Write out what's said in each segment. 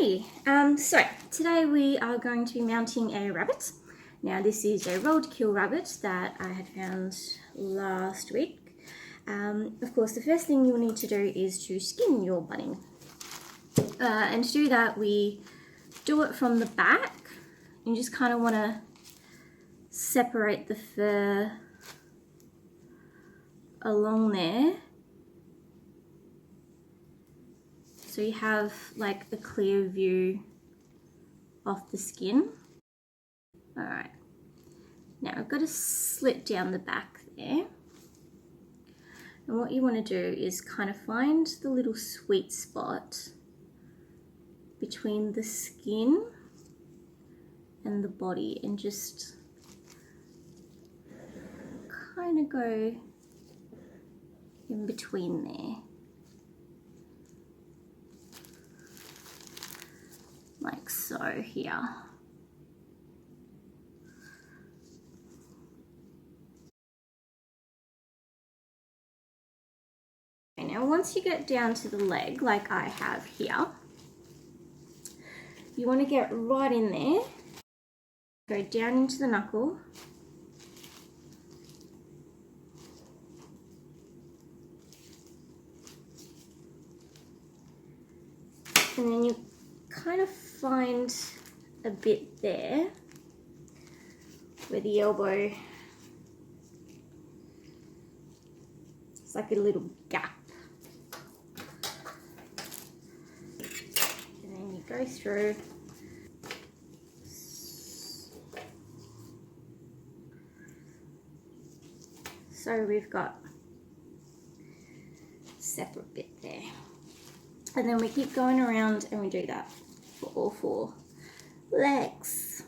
So today we are going to be mounting a rabbit. Now this is a roadkill rabbit that I had found last week. Of course, the first thing you'll need to do is to skin your bunny. And to do that, we do it from the back. You just kind of want to separate the fur along there, so you have like a clear view of the skin. All right, now I've got a slit down the back there, and what you want to do is kind of find the little sweet spot between the skin and the body and just kind of go in between there, like so here. Okay, now once you get down to the leg, like I have here, you want to get right in there, go down into the knuckle, and then you kind of find a bit there where the elbow, it's like a little gap, and then you go through. So we've got a separate bit there, and then we keep going around and we do that for all 4 legs.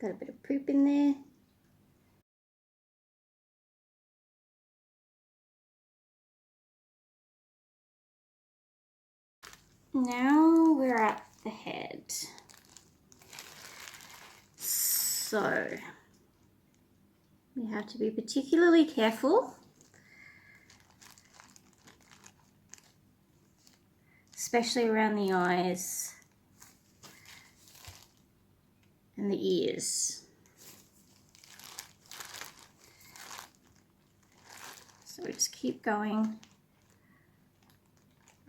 Got a bit of poop in there. Now we're at the head. So we have to be particularly careful, especially around the eyes and the ears. So we just keep going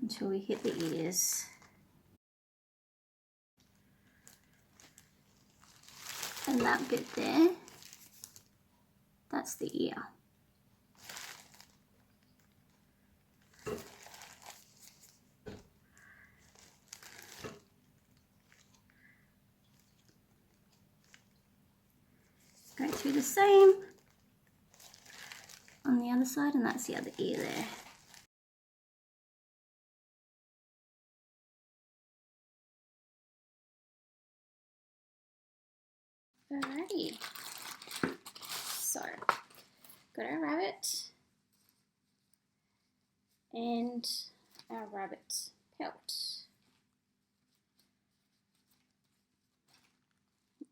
until we hit the ears. And that bit there, that's the ear. Go through the same on the other side, and that's the other ear there. Alrighty, so got our rabbit and our rabbit pelt.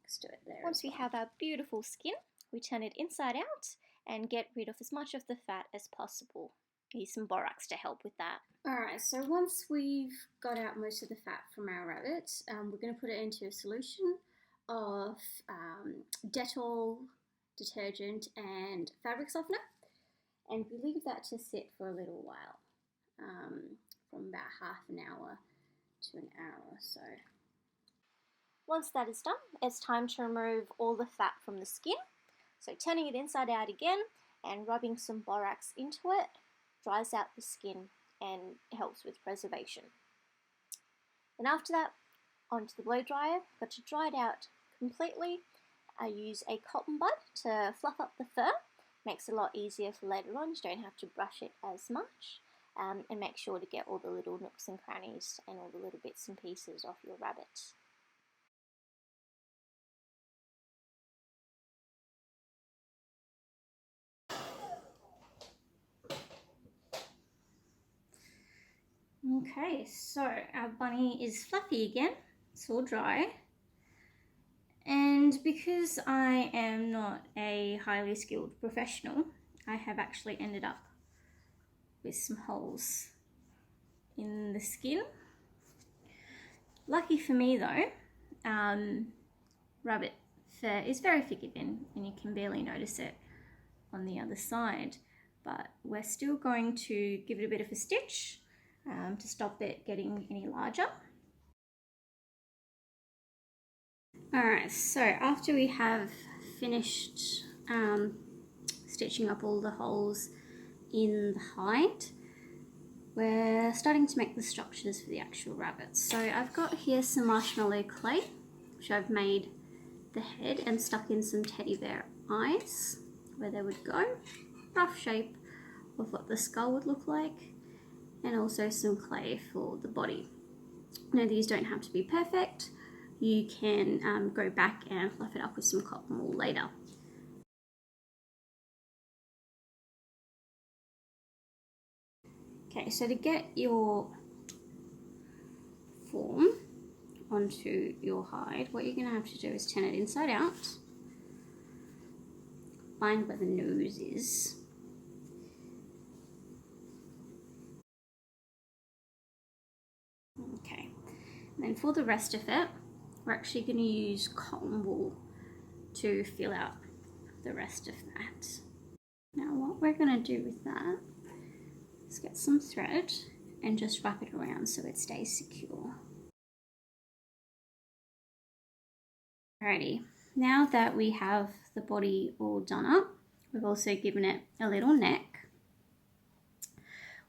Let's do it there. Once we have our beautiful skin, we turn it inside out and get rid of as much of the fat as possible. Use some borax to help with that. Alright, so once we've got out most of the fat from our rabbit, we're going to put it into a solution of Dettol detergent and fabric softener, and we leave that to sit for a little while, from about half an hour to an hour or so. Once that is done, it's time to remove all the fat from the skin. So turning it inside out again and rubbing some borax into it dries out the skin and helps with preservation. And after that, onto the blow dryer. Got to dry it out completely. I use a cotton bud to fluff up the fur. Makes it a lot easier for later on. You don't have to brush it as much. And make sure to get all the little nooks and crannies and all the little bits and pieces off your rabbit. Okay, so our bunny is fluffy again. It's all dry. And because I am not a highly skilled professional, I have actually ended up with some holes in the skin. Lucky for me though, rabbit fur is very forgiving and you can barely notice it on the other side. But we're still going to give it a bit of a stitch to stop it getting any larger. Alright, so after we have finished stitching up all the holes in the hide, we're starting to make the structures for the actual rabbits. So I've got here some marshmallow clay, which I've made the head and stuck in some teddy bear eyes where they would go. Rough shape of what the skull would look like, and also some clay for the body. Now these don't have to be perfect. You can go back and fluff it up with some cotton wool later. Okay, so to get your form onto your hide, what you're going to have to do is turn it inside out, find where the nose is, okay, and then for the rest of it, we're actually going to use cotton wool to fill out the rest of that. Now what we're going to do with that is get some thread and just wrap it around so it stays secure. Alrighty, now that we have the body all done up, we've also given it a little neck.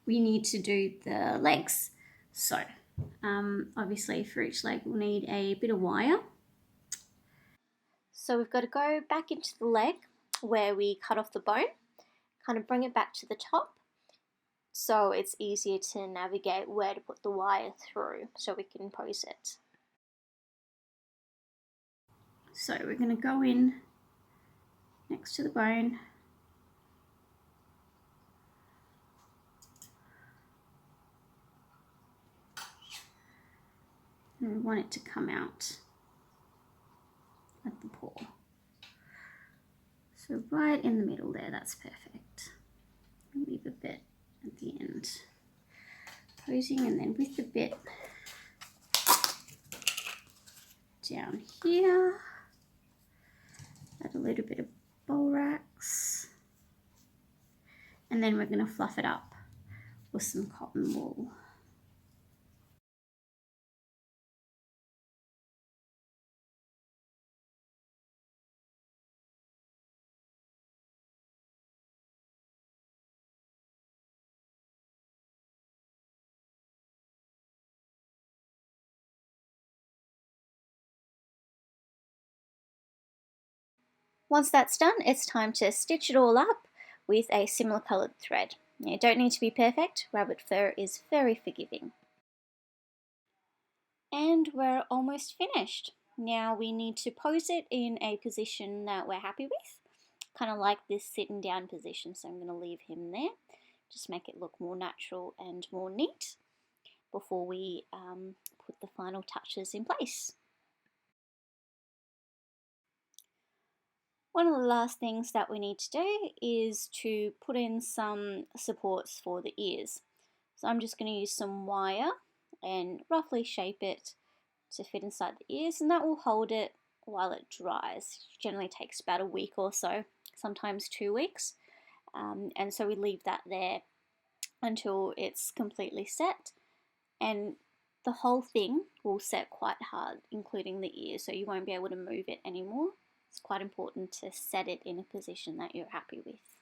We need to do the legs. So obviously for each leg we'll need a bit of wire. So we've got to go back into the leg where we cut off the bone, kind of bring it back to the top so it's easier to navigate where to put the wire through so we can pose it. So we're going to go in next to the bone, and we want it to come out at the paw. So right in the middle there, that's perfect. Leave a bit at the end. Posing, and then with the bit down here, add a little bit of borax, and then we're going to fluff it up with some cotton wool. Once that's done, it's time to stitch it all up with a similar coloured thread. You don't need to be perfect, rabbit fur is very forgiving. And we're almost finished. Now we need to pose it in a position that we're happy with, kind of like this sitting down position, so I'm going to leave him there, just make it look more natural and more neat before we put the final touches in place. One of the last things that we need to do is to put in some supports for the ears. So I'm just going to use some wire and roughly shape it to fit inside the ears, and that will hold it while it dries. It generally takes about a week or so, sometimes 2 weeks. And so we leave that there until it's completely set, and the whole thing will set quite hard, including the ears, so you won't be able to move it anymore. It's quite important to set it in a position that you're happy with.